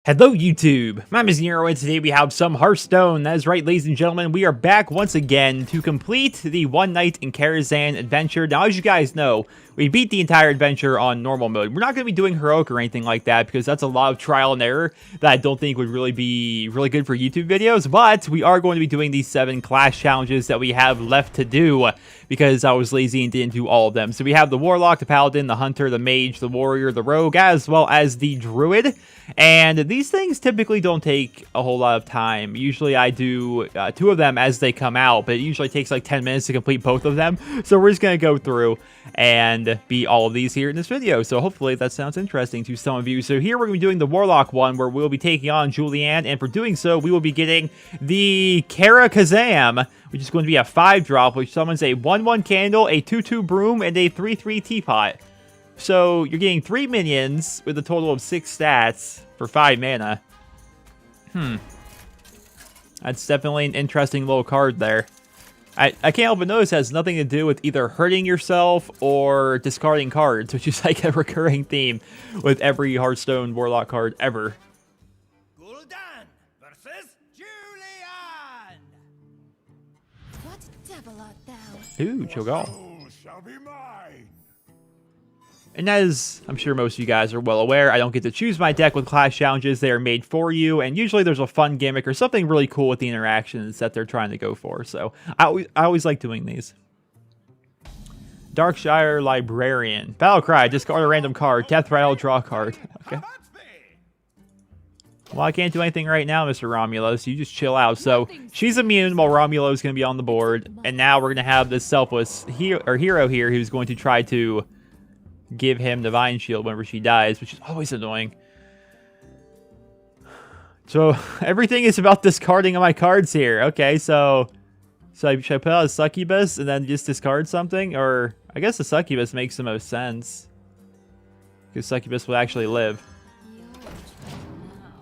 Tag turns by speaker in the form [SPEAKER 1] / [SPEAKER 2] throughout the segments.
[SPEAKER 1] Hello YouTube, my name is Nero and today we have some Hearthstone. That is right, ladies and gentlemen, we are back once again to complete the One Night in Karazhan adventure. Now, as you guys know, we beat the entire adventure on normal mode. We're not going to be doing heroic or anything like that because that's a lot of trial and error that I don't think would really be good for YouTube videos. But we are going to be doing these 7 class challenges that we have left to do because I was lazy and didn't do all of them. So we have the Warlock, the Paladin, the Hunter, the Mage, the Warrior, the Rogue, as well as the Druid. And these things typically don't take a whole lot of time. Usually I do 2 of them as they come out, but it usually takes like 10 minutes to complete both of them. So we're just going to go through and beat all of these here in this video. So hopefully that sounds interesting to some of you. So here we're going to be doing the Warlock one where we'll be taking on Julianne. And for doing so, we will be getting the Karazhan, which is going to be a 5-drop, which summons a 1/1 candle, a 2/2 broom, and a 3/3 teapot. So you're getting 3 minions with a total of 6 stats for 5 mana. That's definitely an interesting little card there. I can't help but notice it has nothing to do with either hurting yourself or discarding cards, which is like a recurring theme with every Hearthstone Warlock card ever.
[SPEAKER 2] Gul'dan versus Julianne.
[SPEAKER 3] What devil art thou?
[SPEAKER 1] Ooh, Cho'Gall.
[SPEAKER 2] Soul shall be mine.
[SPEAKER 1] And as I'm sure most of you guys are well aware, I don't get to choose my deck with class challenges. They are made for you, and usually there's a fun gimmick or something really cool with the interactions that they're trying to go for. So I always like doing these. Darkshire Librarian. Battlecry, discard a random card. Death Rattle, draw a card. Okay. Well, I can't do anything right now, Mr. Romulo, so you just chill out. So she's immune while Romulo is going to be on the board, and now we're going to have this selfless hero here who's going to try to give him Divine Shield whenever she dies, which is always annoying. So everything is about discarding of my cards here. Okay, so should I put out a Succubus and then just discard something? Or I guess the Succubus makes the most sense, because Succubus will actually live.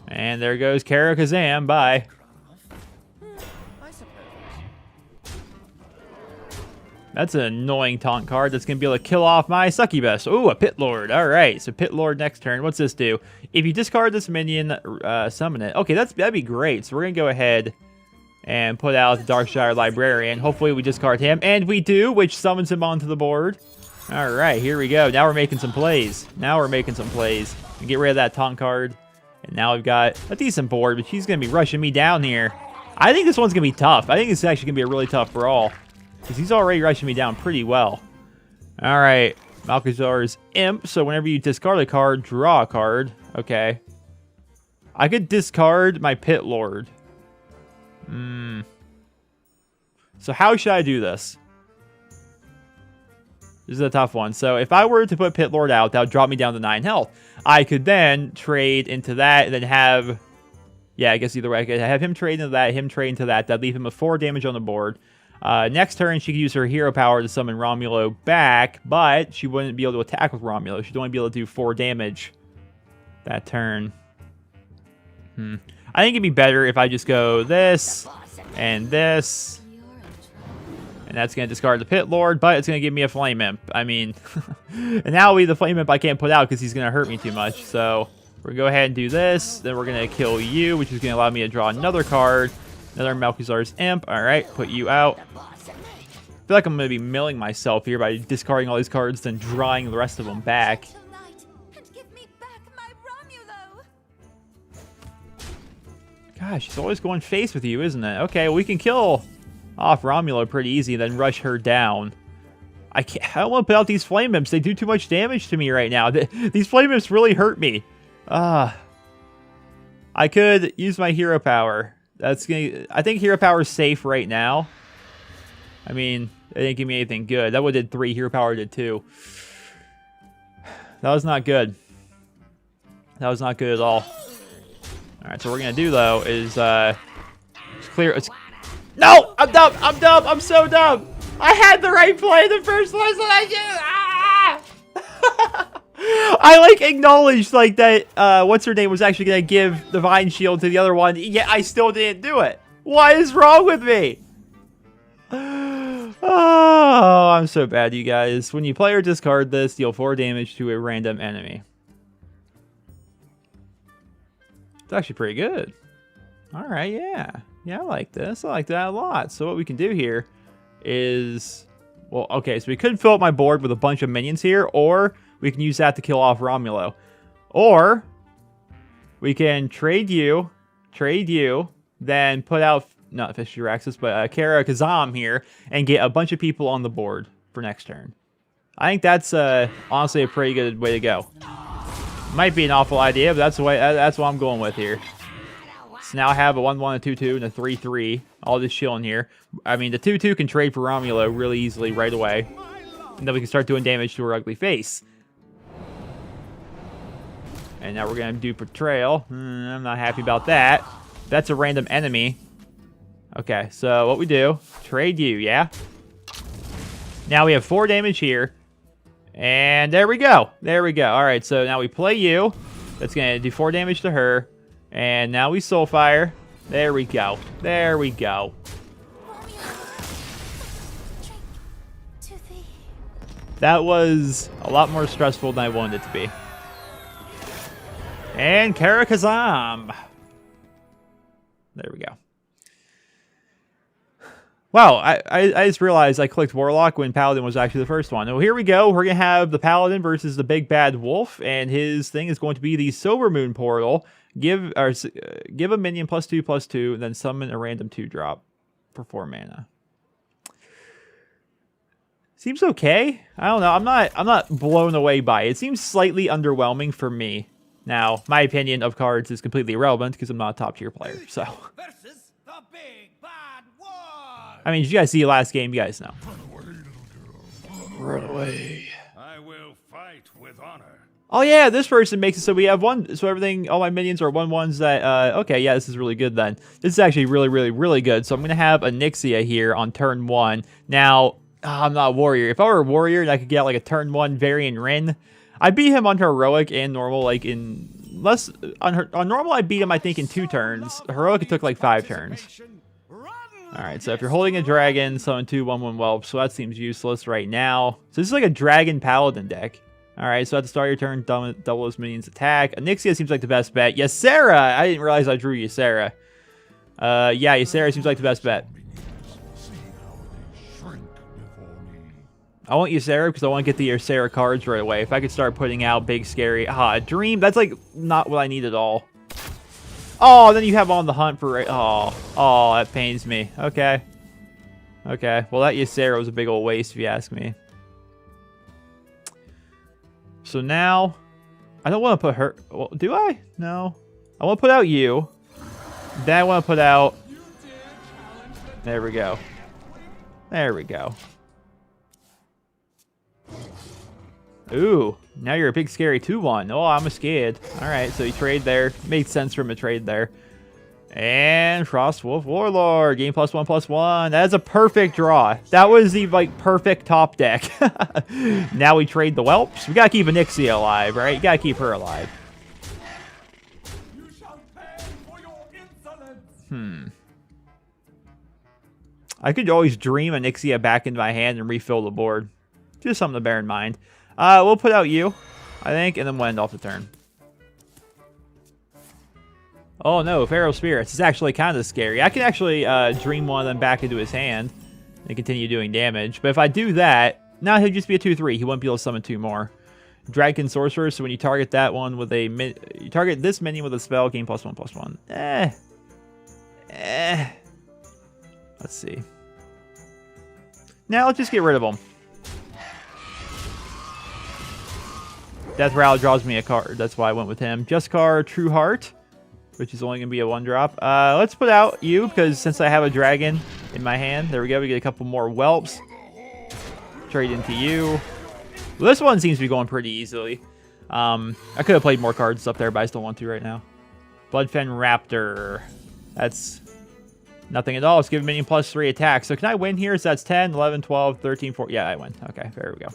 [SPEAKER 1] And there goes Karazhan. Bye. That's an annoying taunt card that's going to be able to kill off my Succubus. Ooh, a Pit Lord. All right, so Pit Lord next turn. What's this do? If you discard this minion, summon it. Okay, that'd be great. So we're going to go ahead and put out the Darkshire Librarian. Hopefully we discard him. And we do, which summons him onto the board. All right, here we go. Now we're making some plays. We get rid of that taunt card. And now we've got a decent board, but she's going to be rushing me down here. I think this one's going to be tough. I think it's actually going to be a really tough brawl, because he's already rushing me down pretty well. All right, Malchezaar's Imp. So whenever you discard a card, draw a card. Okay. I could discard my Pit Lord. So how should I do this? This is a tough one. So if I were to put Pit Lord out, that would drop me down to 9 health. I could then trade into that and then have... Yeah, I guess either way. I could have him trade into that, him trade into that. That'd leave him with 4 damage on the board. Next turn, she could use her hero power to summon Romulo back, but she wouldn't be able to attack with Romulo. She'd only be able to do 4 damage that turn. I think it'd be better if I just go this and this. And that's going to discard the Pit Lord, but it's going to give me a Flame Imp. I mean, and now the Flame Imp I can't put out because he's going to hurt me too much. So we're going to go ahead and do this. Then we're going to kill you, which is going to allow me to draw another card. Another Malchezaar's Imp. All right, put you out. I feel like I'm going to be milling myself here by discarding all these cards, then drawing the rest of them back. Gosh, she's always going face with you, isn't it? Okay, well, we can kill off Romulo pretty easy, then rush her down. I don't want to put out these Flame Imps. They do too much damage to me right now. These Flame Imps really hurt me. I could use my hero power. I think hero power is safe right now. I mean, it didn't give me anything good. That would have did 3. Hero power did 2. That was not good. That was not good at all. All right, so what we're gonna do though is just clear. No, I'm dumb. I'm so dumb. I had the right play in the first place, and I I like acknowledged like that what's her name was actually gonna give Divine Shield to the other one, yet I still didn't do it. What is wrong with me? Oh, I'm so bad, you guys. When you play or discard this, deal 4 damage to a random enemy. It's actually pretty good. All right, yeah. Yeah, I like this. I like that a lot. So what we can do here is... Well, okay, so we could fill up my board with a bunch of minions here, or we can use that to kill off Romulo. Or we can trade you, then put out, not Fishiraxis, but Karazhan here, and get a bunch of people on the board for next turn. I think that's honestly a pretty good way to go. Might be an awful idea, but that's the way. That's what I'm going with here. So now I have a 1-1, a 2-2, and a 3-3. All this chilling here. I mean, the 2-2 can trade for Romulo really easily right away. And then we can start doing damage to her ugly face. And now we're going to do Betrayal. I'm not happy about that. That's a random enemy. Okay, so what we do, trade you, yeah? Now we have 4 damage here. And there we go. There we go. All right, so now we play you. That's going to do 4 damage to her. And now we Soulfire. There we go. There we go. That was a lot more stressful than I wanted it to be. And Karazhan. There we go. Wow, I just realized I clicked Warlock when Paladin was actually the first one. Well, here we go. We're going to have the Paladin versus the Big Bad Wolf, and his thing is going to be the Silver Moon Portal. Give a minion +2/+2, and then summon a random 2-drop for 4 mana. Seems okay. I don't know. I'm not blown away by it. It seems slightly underwhelming for me. Now, my opinion of cards is completely irrelevant because I'm not a top-tier player. So,
[SPEAKER 2] Versus the big bad wolf.
[SPEAKER 1] I mean, did you guys see the last game? You guys know.
[SPEAKER 2] Run away. I will fight with honor.
[SPEAKER 1] Oh yeah, this person makes it so we have one. So everything, all my minions are 1/1s that. Okay, yeah, this is really good then. This is actually really good. So I'm gonna have a Nixia here on turn 1. Now, I'm not a warrior. If I were a warrior and I could get like a turn 1 Varian Rin, I beat him on heroic and normal. Like in less on normal, I beat him I think in 2 turns. Heroic it took like 5 turns. All right, so if you're holding a dragon, summon 2 1/1 whelps. So that seems useless right now. So this is like a dragon paladin deck. All right, so at the start of your turn, double those minions attack. Onyxia seems like the best bet. Ysera! I didn't realize I drew Ysera. Yeah, Ysera seems like the best bet. I want Ysera because I want to get the Ysera cards right away. If I could start putting out big, scary... a dream? That's like not what I need at all. Oh, then you have on the hunt for... Oh, that pains me. Okay. Okay, well that Ysera was a big old waste if you ask me. So now, I don't want to put her... Well, do I? No. I want to put out you. Then I want to put out... There we go. There we go. Ooh, now you're a big scary 2/1. Oh, I'm scared. Alright, so you trade there. Made sense from a trade there. And Frostwolf Warlord. Game +1/+1. That is a perfect draw. That was the like perfect top deck. Now we trade the whelps. We gotta keep Onyxia alive, right? You gotta keep her alive.
[SPEAKER 2] You shall pay for your insolence.
[SPEAKER 1] I could always dream Onyxia back into my hand and refill the board. Just something to bear in mind. We'll put out you, I think, and then we'll end off the turn. Oh no, Pharaoh Spirits is actually kind of scary. I can actually dream one of them back into his hand and continue doing damage. But if I do that, now he'll just be a 2/3. He won't be able to summon 2 more. Dragon Sorcerer, so when you target that one with a... You target this minion with a spell, gain +1/+1. Let's see. Now let's just get rid of him. Death Rattle draws me a card. That's why I went with him. Juskar True Heart, which is only going to be a 1-drop. Let's put out you, because since I have a dragon in my hand, there we go. We get a couple more whelps. Trade into you. Well, this one seems to be going pretty easily. I could have played more cards up there, but I still want to right now. Bloodfen Raptor. That's nothing at all. It's giving minion +3 attack. So can I win here? So that's 10, 11, 12, 13, 14. Yeah, I win. Okay, there we go.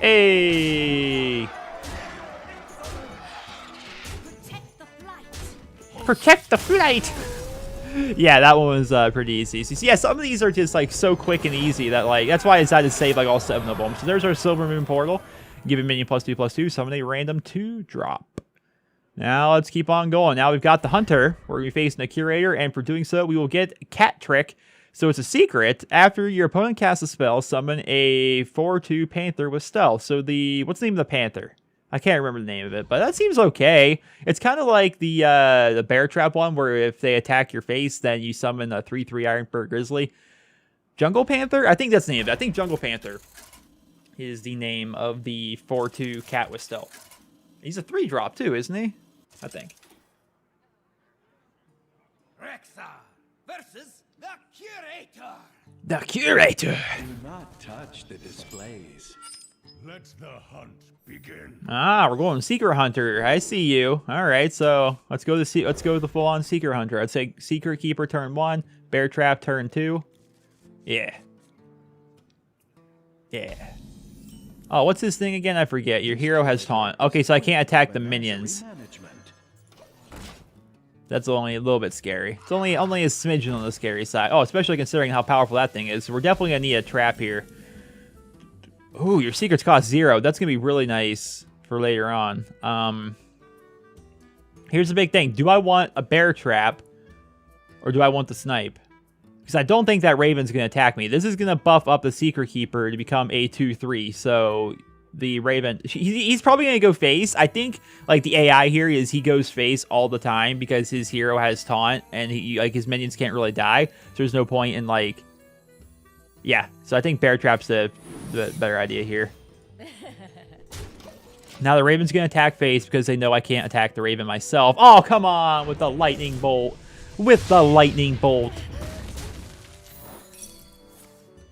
[SPEAKER 1] Hey! Protect the flight! Yeah, that one was pretty easy. So yeah, some of these are just like so quick and easy that like that's why I decided to save like all 7 of them. So there's our Silver Moon Portal. Give a minion +2/+2. Summon a random 2-drop. Now let's keep on going. Now we've got the Hunter. We're going to be facing a Curator, and for doing so, we will get Cat Trick. So it's a secret. After your opponent casts a spell, summon a 4/2 Panther with Stealth. So what's the name of the Panther? I can't remember the name of it, but that seems okay. It's kind of like the Bear Trap one, where if they attack your face, then you summon a 3/3 Iron Fur Grizzly. Jungle Panther? I think that's the name of it. I think Jungle Panther is the name of the 4/2 cat with Stealth. He's a 3-drop too, isn't he? I think.
[SPEAKER 2] Rexa versus the Curator.
[SPEAKER 1] The Curator.
[SPEAKER 4] Do not touch the displays.
[SPEAKER 2] Let the hunt begin.
[SPEAKER 1] Ah, we're going Seeker Hunter. I see you. All right, so let's go with the full-on Seeker Hunter. I'd say Seeker Keeper turn 1, Bear Trap turn 2. Yeah. Yeah. Oh, what's this thing again? I forget. Your hero has taunt. Okay, so I can't attack the minions. That's only a little bit scary. It's only a smidgen on the scary side. Oh, especially considering how powerful that thing is. So we're definitely going to need a trap here. Ooh, your secrets cost 0. That's going to be really nice for later on. Here's the big thing. Do I want a bear trap or do I want the snipe? Because I don't think that Raven's going to attack me. This is going to buff up the Secret Keeper to become a 2/3. So the Raven, he's probably going to go face. I think like the AI here is he goes face all the time because his hero has taunt and his minions can't really die. So there's no point in like, yeah. So I think Bear Trap's the better idea here. Now the Raven's going to attack face because they know I can't attack the Raven myself. Oh, come on with the lightning bolt. With the lightning bolt.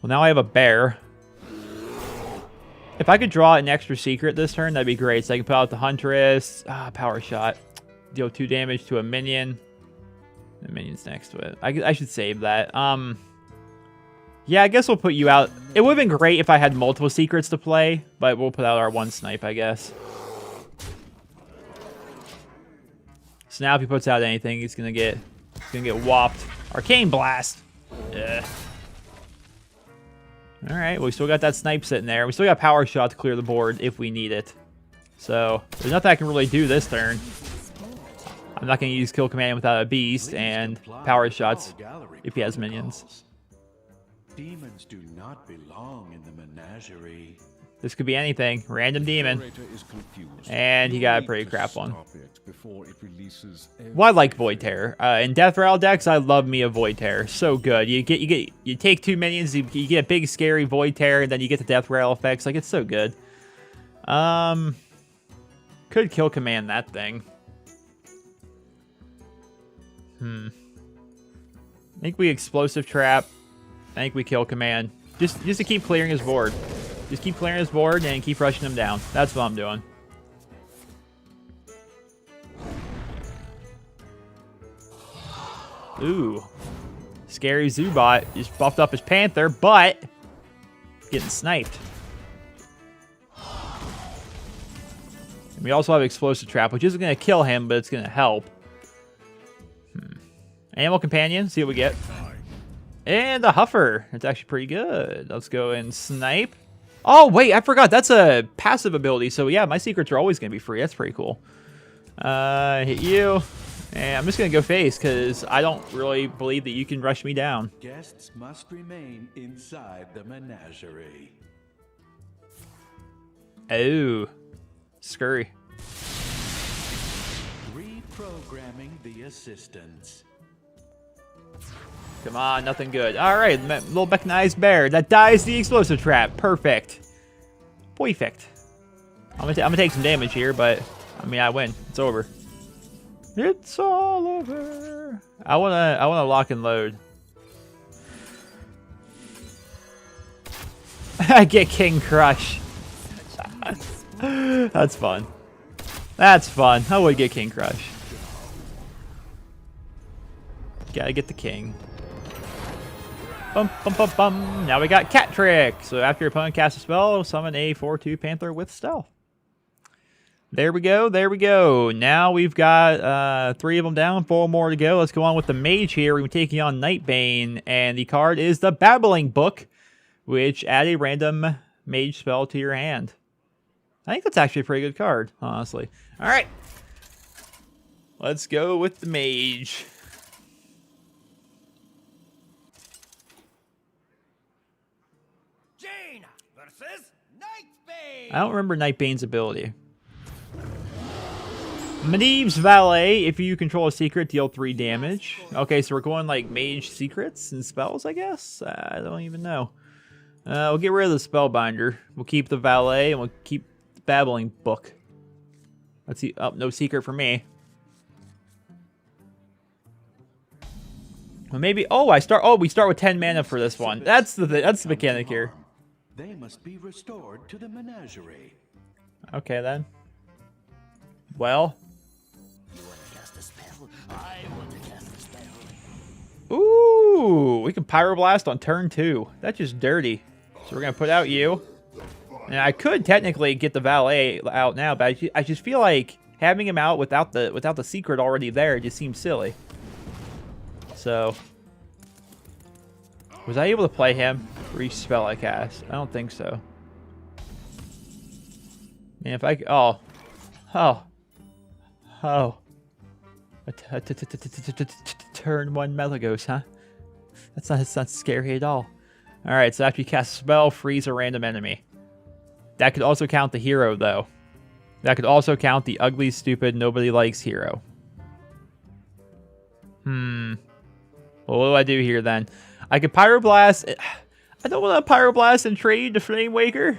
[SPEAKER 1] Well, now I have a bear. If I could draw an extra secret this turn, that'd be great. So I can put out the Huntress. Power Shot. Deal 2 damage to a minion. The minion's next to it. I should save that. Yeah, I guess we'll put you out. It would have been great if I had multiple secrets to play, but we'll put out our 1 snipe, I guess. So now if he puts out anything, he's gonna get whopped. Arcane Blast. Ugh. All right, well, we still got that snipe sitting there. We still got Power Shot to clear the board if we need it. So there's nothing I can really do this turn. I'm not going to use Kill Command without a Beast and Power Shots if he has minions.
[SPEAKER 4] Demons do not belong in the menagerie.
[SPEAKER 1] This could be anything. Random demon. And he got a pretty crap one. Well, I like Void Terror. In Death Rattle decks, I love me a Void Terror. So good. You take 2 minions, you get a big scary Void Terror, and then you get the Death Rattle effects. Like, it's so good. Could Kill Command that thing. I think we Explosive Trap. I think we Kill Command. Just to keep clearing his board. Just keep clearing his board and keep rushing him down. That's what I'm doing. Ooh. Scary Zubot just buffed up his Panther, but getting sniped. And we also have Explosive Trap, which isn't going to kill him, but it's going to help. Animal Companion, see what we get. And a Huffer. It's actually pretty good. Let's go and snipe. Oh, wait, I forgot. That's a passive ability. So, yeah, my secrets are always going to be free. That's pretty cool. Hit you. And I'm just going to go face because I don't really believe that you can rush me down.
[SPEAKER 4] Guests must remain inside the menagerie.
[SPEAKER 1] Oh. Scurry.
[SPEAKER 4] Reprogramming the assistants.
[SPEAKER 1] Come on, nothing good. All right, little mechanized bear. That dies the Explosive Trap. Perfect. Perfect. I'm gonna take some damage here, but I mean, I win. It's over. It's all over. I wanna lock and load. I get King Crush. That's fun. That's fun. I would get King Crush. Gotta get the king. Bum, bum, bum, bum. Now we got Cat Trick. So after your opponent casts a spell, summon a 4/2 Panther with Stealth. There we go. There we go. Now we've got 3 of them down, 4 more to go. Let's go on with the Mage here. We're taking on Nightbane, and the card is the Babbling Book, which add a random Mage spell to your hand. I think that's actually a pretty good card, honestly. All right. Let's go with the Mage.
[SPEAKER 2] Jane versus Nightbane.
[SPEAKER 1] I don't remember Nightbane's ability. Medivh's Valet, if you control a secret, deal 3 damage. Okay, so we're going like Mage secrets and spells, I guess? I don't even know. We'll get rid of the Spellbinder. We'll keep the Valet, and we'll keep the Babbling Book. Let's see. Oh, no secret for me. Well, maybe. Oh, we start with 10 mana for this one. That's the mechanic here.
[SPEAKER 4] They must be restored to the menagerie.
[SPEAKER 1] Okay then. Well.
[SPEAKER 2] You want to cast a spell? I want to cast a spell.
[SPEAKER 1] Ooh, we can Pyroblast on turn 2. That's just dirty. So we're gonna put out you. And I could technically get the Valet out now, but I just feel like having him out without the secret already there just seems silly. So, was I able to play him for each spell I cast? I don't think so. And if I turn 1 Melagos, huh? That's not scary at all. All right, so after you cast a spell, freeze a random enemy. That could also count the hero, though. That could also count the ugly, stupid, nobody likes hero. Well, what do I do here, then? I could Pyroblast. I don't want to Pyroblast and trade the Flamewaker.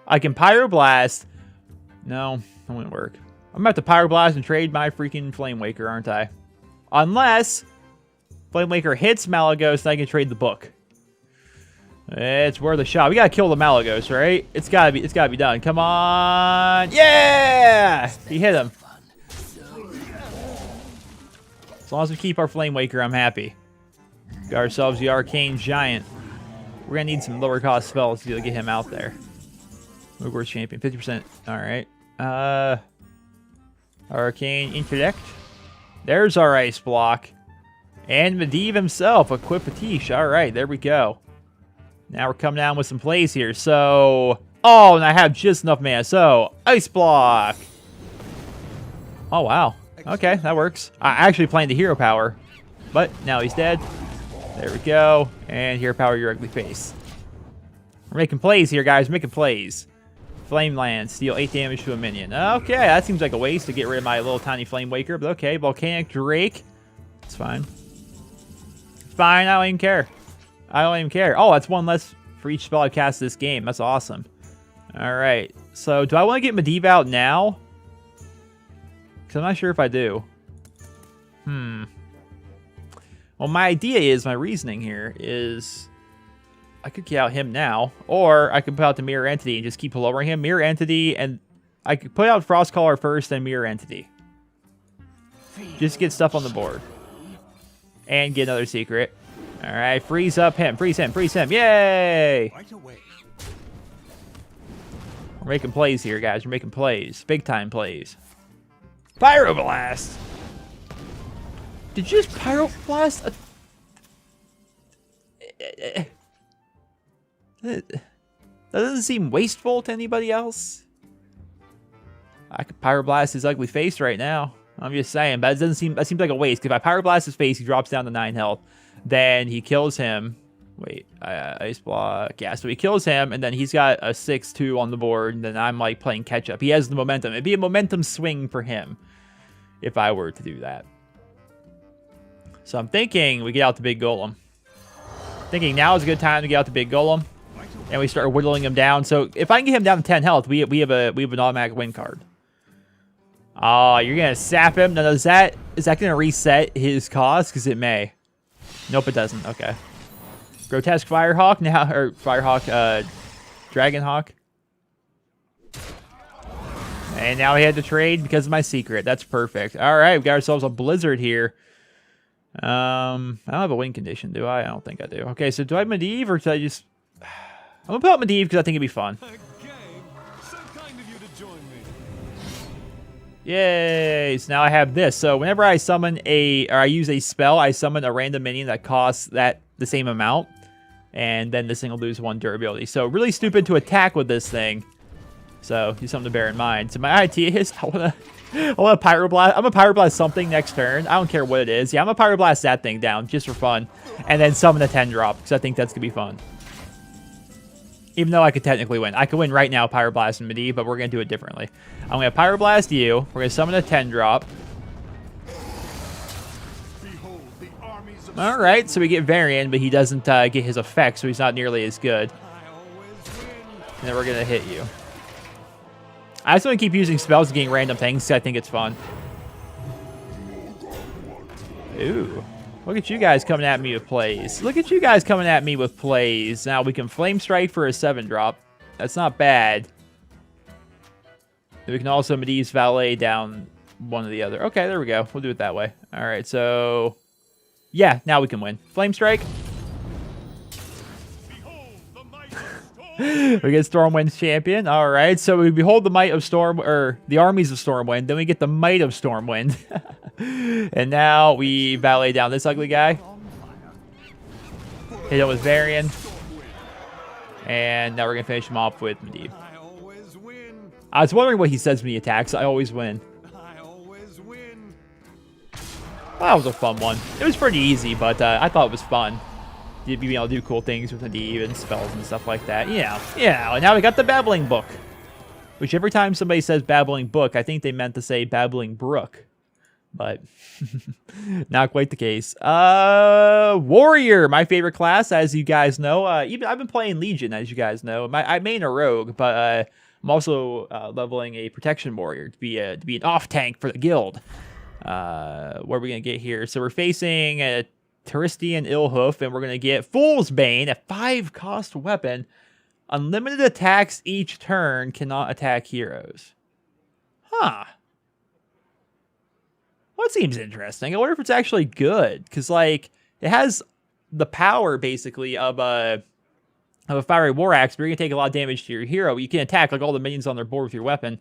[SPEAKER 1] I can Pyroblast. No, that wouldn't work. I'm about to Pyroblast and trade my freaking Flamewaker, aren't I? Unless Flamewaker hits Malagos, then I can trade the book. It's worth a shot. We gotta kill the Malagos, right? It's gotta be done. Come on. Yeah! He hit him. As long as we keep our Flamewaker, I'm happy. Got ourselves the Arcane Giant. We're gonna need some lower cost spells to get him out there. Hogwarts Champion, 50%. Alright. Arcane Intellect. There's our ice block. And Medivh himself, Equip Patiche. Alright, there we go. Now we're coming down with some plays here. So, oh, and I have just enough mana. So, ice block. Oh, wow. Okay, that works. I actually planned the hero power, but now he's dead. There we go. And hero power your ugly face. We're making plays here, guys. We're making plays. Flame Lance, deal 8 damage to a minion. Okay, that seems like a waste to get rid of my little tiny Flamewaker, but okay. Volcanic Drake. It's fine. It's fine. I don't even care. I don't even care. Oh, that's 1 less for each spell I cast this game. That's awesome. All right. So, do I want to get Medivh out now? Because I'm not sure if I do. Well, my idea is, my reasoning here is, I could get out him now, or I could put out the Mirror Entity and just keep lowering him. Mirror Entity, and I could put out Frostcaller first, then Mirror Entity. Just get stuff on the board. And get another secret. Alright, freeze up him. Freeze him. Freeze him. Yay!
[SPEAKER 2] Right away.
[SPEAKER 1] We're making plays here, guys. We're making plays. Big time plays. Pyroblast! Did you just Pyroblast That doesn't seem wasteful to anybody else. I could Pyroblast his ugly face right now. I'm just saying, but that seems like a waste. If I Pyroblast his face, he drops down to 9 health. Then he kills him. Wait, ice block. Yeah, so he kills him, and then he's got a 6-2 on the board, and then I'm like playing catch up. He has the momentum. It'd be a momentum swing for him if I were to do that. So I'm thinking we get out the big golem. Thinking now is a good time to get out the big golem, and we start whittling him down. So if I can get him down to 10 health, we have an automatic win card. Oh, you're gonna sap him? Now, is that gonna reset his cost? Because it may. Nope, it doesn't. Okay. Grotesque Firehawk now, or Firehawk, Dragonhawk. And now we had to trade because of my secret. That's perfect. All right, we got ourselves a Blizzard here. I don't have a win condition, do I? I don't think I do. Okay, so do I have Medivh, or should I just... I'm gonna put out Medivh because I think it'd be fun.
[SPEAKER 2] So kind of you to join me.
[SPEAKER 1] Yay! So now I have this. So whenever I summon I use a spell, I summon a random minion that costs the same amount. And then this thing will lose 1 durability. So really stupid to attack with this thing. So just something to bear in mind. So my idea is I want to Pyroblast. I'm going to Pyroblast something next turn. I don't care what it is. Yeah, I'm going to Pyroblast that thing down just for fun. And then summon a 10-drop because I think that's going to be fun. Even though I could technically win. I could win right now Pyroblasting Medivh, but we're going to do it differently. I'm going to Pyroblast you. We're going to summon a 10-drop. Alright, so we get Varian, but he doesn't get his effect, so he's not nearly as good. And then we're going to hit you. I just want to keep using spells and getting random things because I think it's fun. Ooh. Look at you guys coming at me with plays. Look at you guys coming at me with plays. Now we can Flame Strike for a 7-drop. That's not bad. We can also Medivh's Valet down one or the other. Okay, there we go. We'll do it that way. Alright, so... yeah, now we can win. Flame Strike. We get Stormwind's champion. All right, so we behold the might of Storm, or the armies of Stormwind. Then we get the might of Stormwind. And now we valet down this ugly guy. Hit him with Varian. And now we're going to finish him off with Medivh. I was wondering what he says when he attacks. I always win. Well, that was a fun one. It was pretty easy, but I thought it was fun. You'd be able to do cool things with Medivh and spells and stuff like that. Yeah, and now we got the Babbling Book. Which every time somebody says Babbling Book, I think they meant to say Babbling Brook. But not quite the case. Warrior, my favorite class, as you guys know. Even I've been playing Legion, as you guys know. I main a rogue, but I'm also leveling a protection warrior to be an off tank for the guild. What are we gonna get here? So we're facing a Taristian Illhoof, and we're gonna get Fool's Bane, a 5-cost weapon. Unlimited attacks each turn, cannot attack heroes. Huh. Well, it seems interesting. I wonder if it's actually good, because like it has the power basically of a fiery war axe, but you're gonna take a lot of damage to your hero. You can attack like all the minions on their board with your weapon.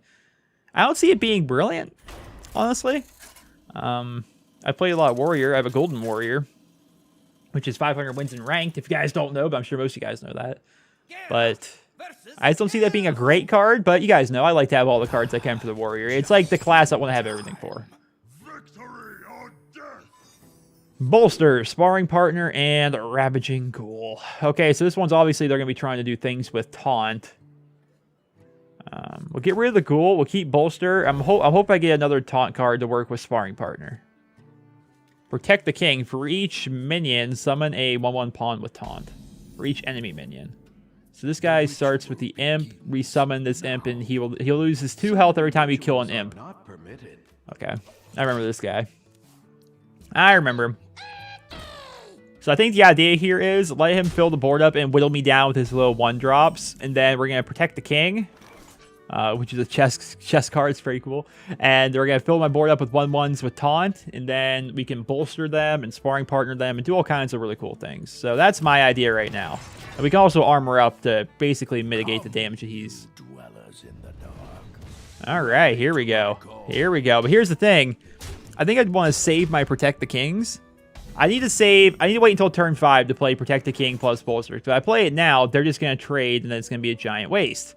[SPEAKER 1] I don't see it being brilliant, honestly. I play a lot of warrior. I have a golden warrior, which is 500 wins in ranked. If you guys don't know, but I'm sure most of you guys know that. But I just don't see that being a great card. But you guys know I like to have all the cards I can for the warrior. It's like the class I want to have everything for. Bolster, Sparring Partner, and Ravaging Ghoul. Okay, so this one's obviously they're going to be trying to do things with Taunt. We'll get rid of the Ghoul. We'll keep Bolster. I'm hope I get another Taunt card to work with Sparring Partner. Protect the King. For each minion, summon a 1/1 pawn with Taunt. For each enemy minion. So this guy starts with the Imp. Resummon this Imp, and he'll lose his 2 health every time you kill an Imp. Okay, I remember this guy. I remember him. So I think the idea here is let him fill the board up and whittle me down with his little 1-drops, and then we're gonna protect the King. Which is a chess card. It's very cool. And they're going to fill my board up with 1/1s with Taunt, and then we can bolster them and Sparring Partner them and do all kinds of really cool things. So that's my idea right now. And we can also armor up to basically mitigate the damage that he's... Alright, here we go. Here we go. But here's the thing. I think I'd want to save my Protect the Kings. I need to wait until turn 5 to play Protect the King plus Bolster. If I play it now, they're just going to trade, and then it's going to be a giant waste.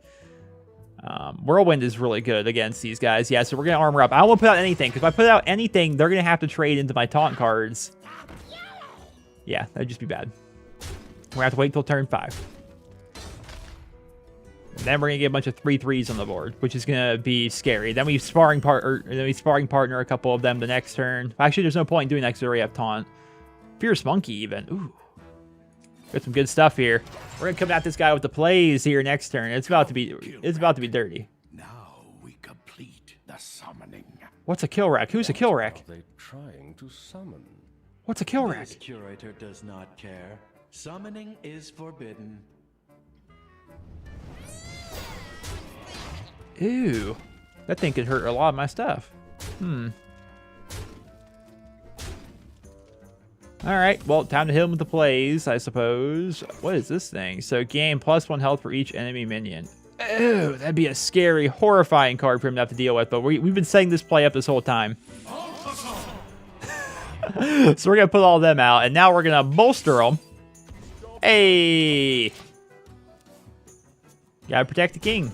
[SPEAKER 1] Whirlwind is really good against these guys. Yeah, so we're going to armor up. I don't want to put out anything, because if I put out anything, they're going to have to trade into my Taunt cards. Yeah, that'd just be bad. We're going to have to wait until turn 5. And then we're going to get a bunch of 3/3s on the board, which is going to be scary. Then we Sparring Partner a couple of them the next turn. Actually, there's no point in doing that because we already have Taunt. Fierce Monkey, even. Ooh. Got some good stuff here. We're gonna come at this guy with the plays here next turn. It's about to be dirty.
[SPEAKER 4] Now we complete the summoning.
[SPEAKER 1] What's a kill rack? Who's a kill rack?
[SPEAKER 5] Are they trying to summon?
[SPEAKER 1] What's a kill rack?
[SPEAKER 4] This curator does not care. Summoning is forbidden.
[SPEAKER 1] Ooh, that thing could hurt a lot of my stuff. Alright, well, time to hit him with the plays, I suppose. What is this thing? So gain +1 health for each enemy minion. Ew, that'd be a scary, horrifying card for him to have to deal with, but we've been setting this play up this whole time. So we're going to put all of them out, and now we're going to bolster them. Hey! Gotta protect the King.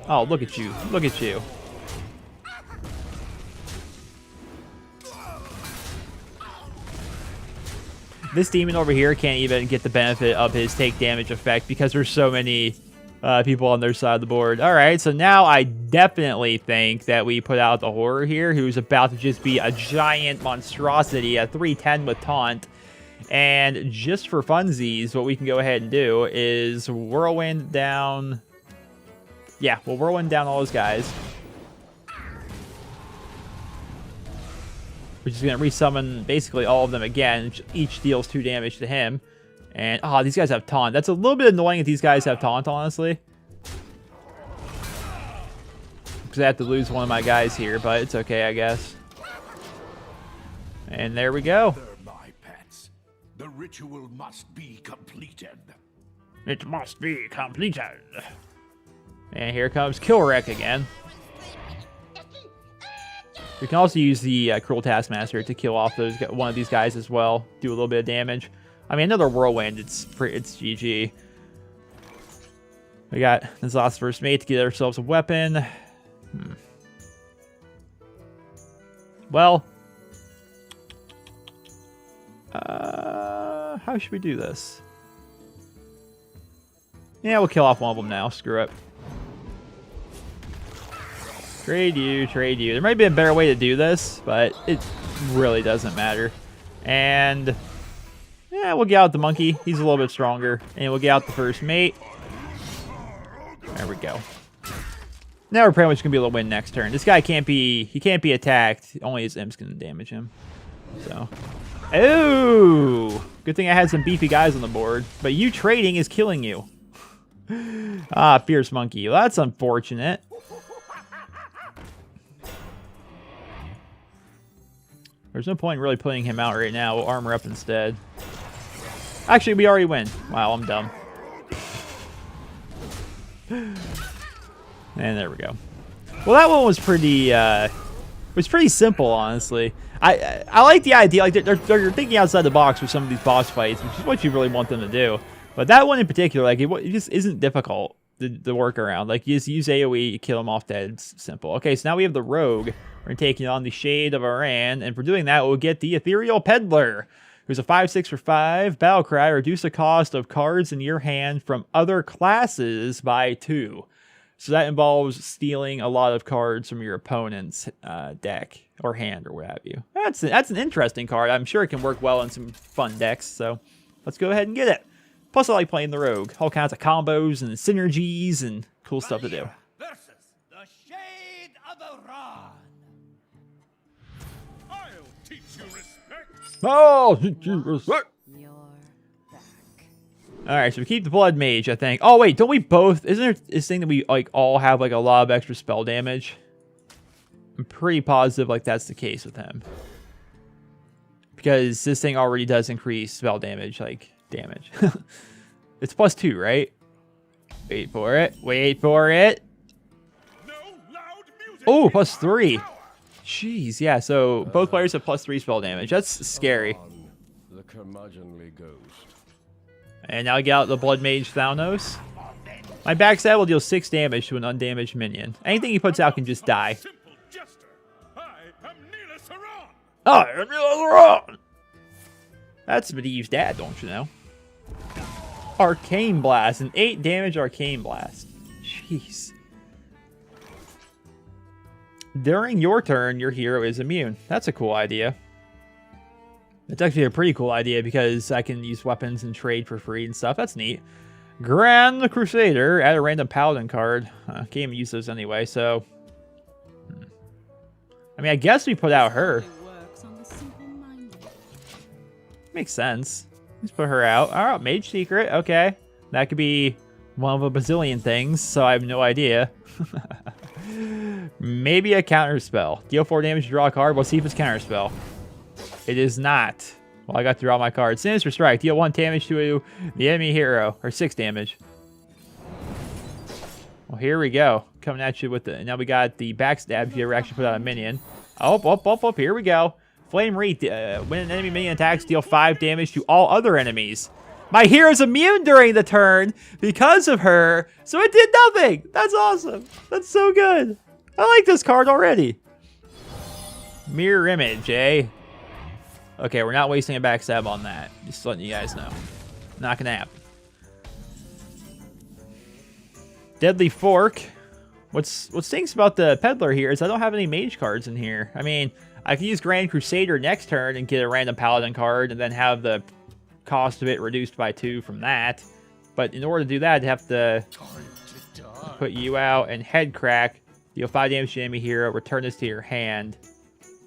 [SPEAKER 1] Oh, look at you. Look at you. This demon over here can't even get the benefit of his take damage effect because there's so many people on their side of the board. All right, so now I definitely think that we put out the horror here, who's about to just be a giant monstrosity at 310 with taunt. And just for funsies, what we can go ahead and do is whirlwind down. Yeah, we'll whirlwind down all those guys. We're just going to resummon basically all of them again. Each deals 2 damage to him. And, oh, these guys have taunt. That's a little bit annoying if these guys have taunt, honestly. Because I have to lose one of my guys here, but it's okay, I guess. And there we go.
[SPEAKER 4] My pets, the ritual must be completed.
[SPEAKER 1] It must be completed. And here comes Killwreck again. We can also use the Cruel Taskmaster to kill off one of these guys as well. Do a little bit of damage. I mean, another Whirlwind, it's GG. We got this last first mate to get ourselves a weapon. Well, how should we do this? Yeah, we'll kill off one of them now. Screw it. Trade you, trade you. There might be a better way to do this, but it really doesn't matter. And yeah, we'll get out the monkey. He's a little bit stronger. And we'll get out the first mate. There we go. Now we're pretty much gonna be able to win next turn. This guy can't be attacked. Only his imps can damage him. So, oh, good thing I had some beefy guys on the board. But you trading is killing you. Ah, fierce monkey. Well, that's unfortunate. There's no point in really putting him out right now. We'll armor up instead. Actually, we already win. Wow, I'm dumb. And there we go. Well, that one was pretty simple, honestly. I like the idea. Like they're thinking outside the box with some of these boss fights, which is what you really want them to do. But that one in particular, like it just isn't difficult to work around. Like you just use AoE, you kill them off dead. It's simple. Okay, so now we have the rogue. We're taking on the Shade of Aran, and for doing that, we'll get the Ethereal Peddler, who's a 5/6 for 5 battle cry. Reduce the cost of cards in your hand from other classes by 2. So that involves stealing a lot of cards from your opponent's deck or hand or what have you. That's an interesting card. I'm sure it can work well in some fun decks. So let's go ahead and get it. Plus, I like playing the rogue. All kinds of combos and synergies and cool stuff to do.
[SPEAKER 2] Versus the Shade of Aran. I'll teach you respect.
[SPEAKER 1] Oh, teach you respect.
[SPEAKER 3] You're back.
[SPEAKER 1] All right, so we keep the Blood Mage, I think. Oh wait, don't we both? Isn't there this thing that we like all have like a lot of extra spell damage? I'm pretty positive like that's the case with him, because this thing already does increase spell damage, like damage. It's +2, right? Wait for it. Wait for it.
[SPEAKER 2] No loud music.
[SPEAKER 1] Oh, +3. Jeez, yeah. So both players have +3 spell damage. That's scary.
[SPEAKER 5] On the curmudgeonly ghost.
[SPEAKER 1] And now I get out the Blood Mage Thanos. My backstab will deal 6 damage to an undamaged minion. Anything he puts out can just die.
[SPEAKER 2] Simple jester. I am Neelis Aran.
[SPEAKER 1] Oh, you're wrong. That's Medivh's dad, don't you know? Arcane Blast, an 8 damage Arcane Blast. Jeez. During your turn, your hero is immune. That's a cool idea. It's actually a pretty cool idea because I can use weapons and trade for free and stuff. That's neat. Grand Crusader, add a random Paladin card. Can't even use those anyway, so... I mean, I guess we put out her. Makes sense. Let's put her out. All right, Mage Secret. Okay. That could be one of a bazillion things, so I have no idea. Maybe a counter spell. Deal 4 damage to draw a card. We'll see if it's counter spell. It is not. Well, I got to draw my card. Sinister Strike. Deal 1 damage to the enemy hero. Or 6 damage. Well, here we go. Coming at you with the... Now we got the backstab if you ever actually put out a minion. Oh, here we go. Flame Wreath. When an enemy minion attacks, deal 5 damage to all other enemies. My hero's immune during the turn because of her, so it did nothing. That's awesome. That's so good. I like this card already. Mirror image, eh? Okay, we're not wasting a backstab on that. Just letting you guys know. Not gonna happen. Deadly Fork. What stinks about the Peddler here is I don't have any mage cards in here. I mean, I can use Grand Crusader next turn and get a random Paladin card and then have the cost of it reduced by 2 from that. But in order to do that, I'd have to put you out and head crack, deal 5 damage to enemy hero, return this to your hand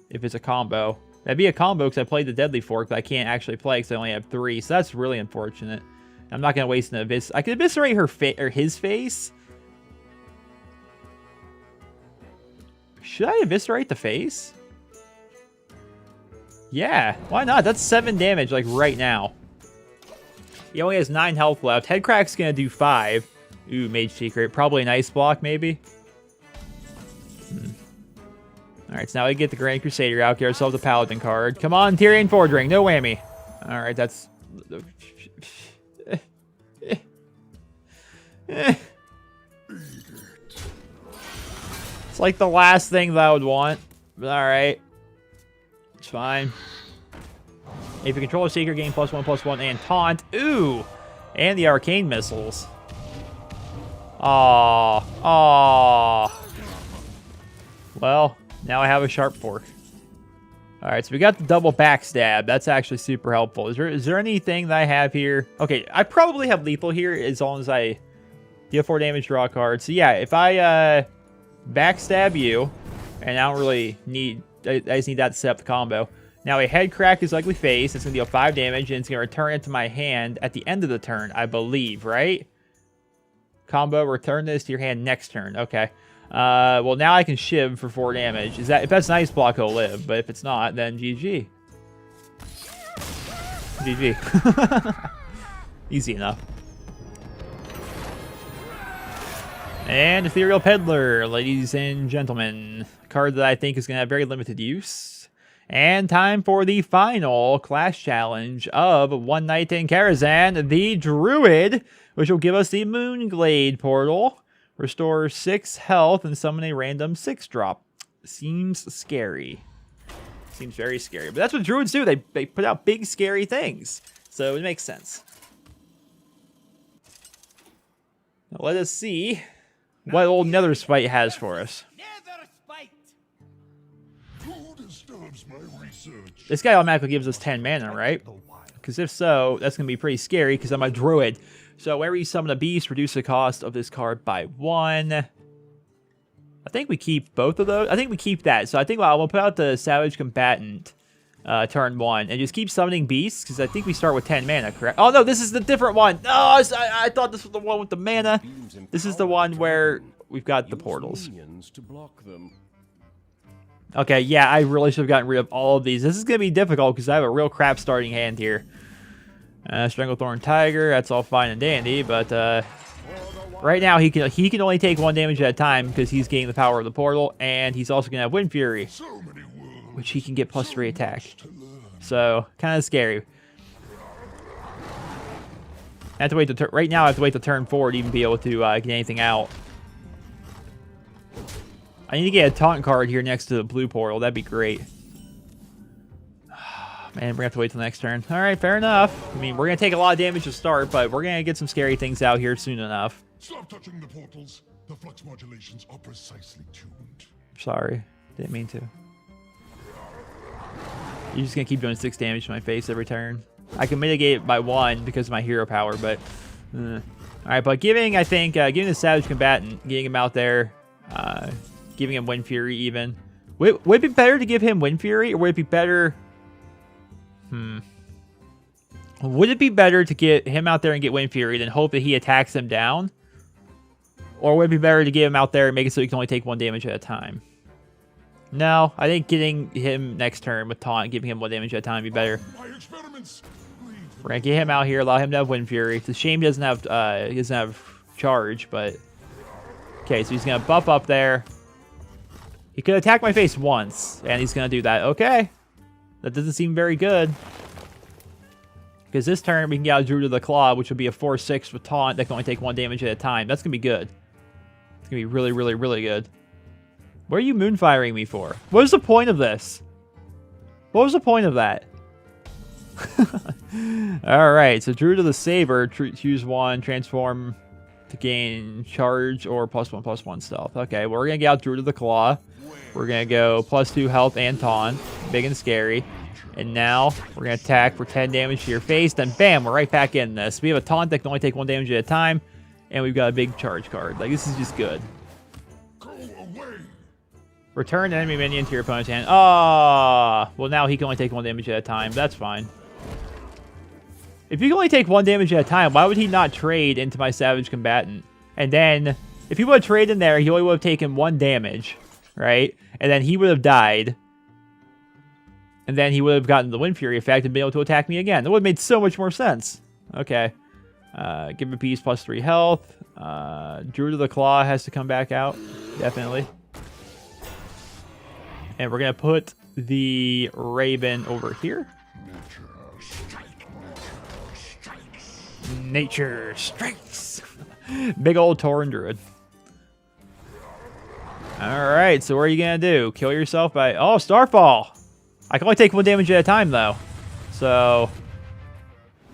[SPEAKER 1] if it's a combo. That'd be a combo because I played the Deadly Fork, but I can't actually play because I only have 3, so that's really unfortunate. I'm not going to waste an I could eviscerate her his face. Should I eviscerate the face? Yeah, why not? That's 7 damage, like, right now. He only has 9 health left. Headcrack's gonna do 5. Ooh, Mage Secret. Probably an Ice Block, maybe? Alright, so now we get the Grand Crusader out, get ourselves a Paladin card. Come on, Tyrion Fordring, no whammy. Alright, that's... It's like the last thing that I would want. But alright. It's fine. If you control a Secret, gain +1/+1 and Taunt. Ooh! And the Arcane Missiles. Aww. Aww. Well, now I have a Sharp Fork. Alright, so we got the double backstab. That's actually super helpful. Is there anything that I have here? Okay, I probably have lethal here as long as I deal 4 damage, draw a card. So yeah, if I backstab you, and I don't really need... I just need that to set up the combo. Now a head crack is Ugly Face. It's going to deal 5 damage, and it's going to return it to my hand at the end of the turn, I believe, right? Combo, return this to your hand next turn. Okay. Well, now I can shiv for 4 damage. If that's an Ice Block, he'll live. But if it's not, then GG. GG. Easy enough. And Ethereal Peddler, ladies and gentlemen. A card that I think is going to have very limited use. And time for the final class challenge of One Night in Karazhan, the Druid, which will give us the Moonglade portal. Restore 6 health and summon a random 6-drop. Seems scary. Seems very scary. But that's what Druids do. They put out big, scary things. So it makes sense. Now let us see what old Nether Spite has for us.
[SPEAKER 2] Nether Spite.
[SPEAKER 6] Who disturbs my research?
[SPEAKER 1] This guy automatically gives us 10 mana, right? Because if so, that's going to be pretty scary because I'm a Druid. So whenever you summon a beast, reduce the cost of this card by 1. I think we keep both of those. I think we keep that. So I think we'll put out the Savage Combatant turn 1 and just keep summoning beasts because I think we start with 10 mana, correct? Oh no, this is the different one. No, I thought this was the one with the mana. This is the one where we've got the portals.
[SPEAKER 5] To block them.
[SPEAKER 1] Okay, yeah, I really should have gotten rid of all of these. This is going to be difficult because I have a real crap starting hand here. Stranglethorn Tiger, that's all fine and dandy, but right now he can only take 1 damage at a time because he's gaining the power of the portal, and he's also going to have Wind Fury, which he can get +3 attack. So, kind of scary. I have to wait right now I have to wait till turn 4 to even be able to get anything out. I need to get a taunt card here next to the blue portal. That'd be great. Man, we're going to have to wait till next turn. Alright, fair enough. I mean, we're going to take a lot of damage to start, but we're going to get some scary things out here soon enough.
[SPEAKER 6] Stop touching the portals. The flux modulations are precisely tuned.
[SPEAKER 1] Sorry. Didn't mean to. You're just going to keep doing 6 damage to my face every turn. I can mitigate it by 1 because of my hero power, but... Alright, but giving the Savage Combatant, getting him out there, giving him Wind Fury even. Would it be better to give him Wind Fury, or would it be better... Would it be better to get him out there and get Wind Fury than hope that he attacks him down? Or would it be better to get him out there and make it so he can only take 1 damage at a time? No, I think getting him next turn with Taunt, giving him 1 damage at a time would be better. We're going to get him out here, allow him to have Wind Fury. It's a shame he doesn't have charge, but... Okay, so he's going to buff up there. He could attack my face once, and he's going to do that. Okay. That doesn't seem very good. Because this turn, we can get out Druid of the Claw, which would be a 4/6 with taunt that can only take 1 damage at a time. That's going to be good. It's going to be really, really, really good. What are you moonfiring me for? What is the point of this? What was the point of that? Alright, so Druid of the Saber, choose 1, transform to gain charge or +1/+1 stealth. Okay, well, we're going to get out Druid of the Claw. We're going to go +2 health and taunt. Big and scary. And now we're going to attack for 10 damage to your face. Then bam, we're right back in this. We have a taunt that can only take 1 damage at a time. And we've got a big charge card. Like, this is just good.
[SPEAKER 6] Go away.
[SPEAKER 1] Return enemy minion to your opponent's hand. Ah, well, now he can only take 1 damage at a time. That's fine. If you can only take 1 damage at a time, why would he not trade into my Savage Combatant? And then, if he would have traded in there, he only would have taken 1 damage, right? And then he would have died. And then he would have gotten the Wind Fury effect and been able to attack me again. That would have made so much more sense. Okay. Give him a piece +3 health. Druid of the Claw has to come back out. Definitely. And we're going to put the Raven over here. Nature strikes. Big old Tauren Druid. Alright, so what are you going to do? Kill yourself by... Oh, Starfall! I can only take 1 damage at a time, though. So,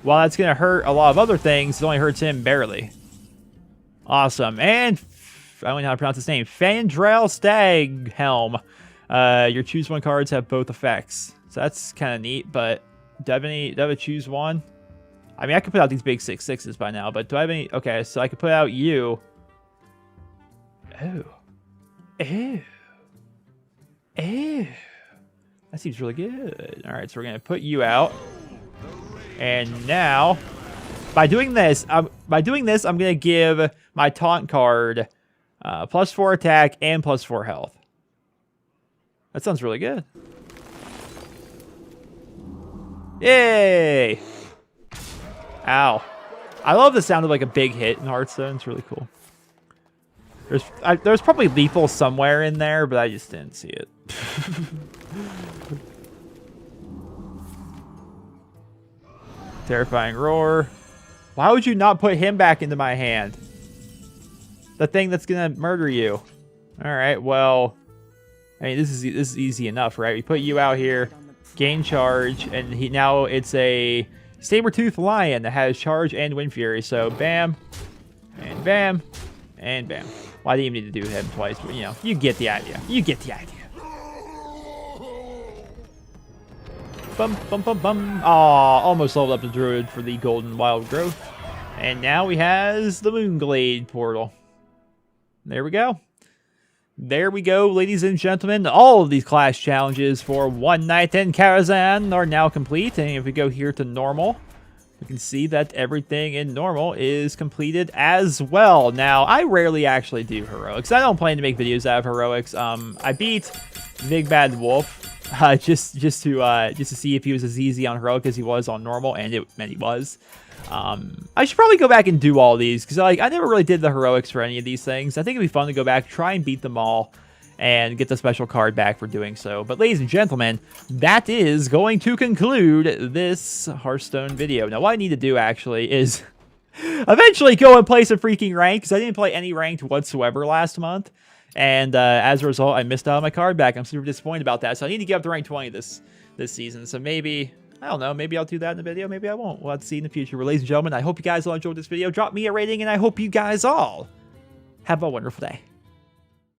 [SPEAKER 1] while that's going to hurt a lot of other things, it only hurts him barely. Awesome. And, I don't know how to pronounce his name. Fandral Staghelm. Your choose 1 cards have both effects. So that's kind of neat, but do I have a choose 1? I mean, I could put out these big 6/6s by now, but do I have any... Okay, so I could put out you. Oh. Ew. Ew. That seems really good. All right, so we're going to put you out. And now, by doing this, I'm going to give my taunt card +4 attack and +4 health. That sounds really good. Yay! Ow. I love the sound of like a big hit in Hearthstone. It's really cool. There's probably lethal somewhere in there, but I just didn't see it. Terrifying Roar. Why would you not put him back into my hand? The thing that's gonna murder you. All right, well, I mean, this is easy enough, right? We put you out here, gain charge, and now it's a Saber-Tooth Lion that has charge and Wind Fury. So bam, and bam, and bam. Well, I didn't even need to do him twice, but you know, you get the idea. You get the idea. Bum, bum, bum, bum. Aw, almost leveled up the Druid for the Golden Wild Growth. And now he has the Moonglade portal. There we go. There we go, ladies and gentlemen. All of these class challenges for One Night in Karazhan are now complete. And if we go here to normal, we can see that everything in normal is completed as well. Now, I rarely actually do heroics. I don't plan to make videos out of heroics. I beat Big Bad Wolf just to see if he was as easy on heroic as he was on normal, and it meant he was. I should probably go back and do all these, because I never really did the heroics for any of these things. I think it'd be fun to go back, try and beat them all, and get the special card back for doing so. But ladies and gentlemen, that is going to conclude this Hearthstone video. Now, what I need to do, actually, is eventually go and play some freaking ranked, because I didn't play any ranked whatsoever last month. And as a result, I missed out on my card back. I'm super disappointed about that. So I need to get up to rank 20 this season. So maybe... I don't know, maybe I'll do that in the video, maybe I won't. We'll have to see in the future. But ladies and gentlemen, I hope you guys all enjoyed this video. Drop me a rating, and I hope you guys all have a wonderful day.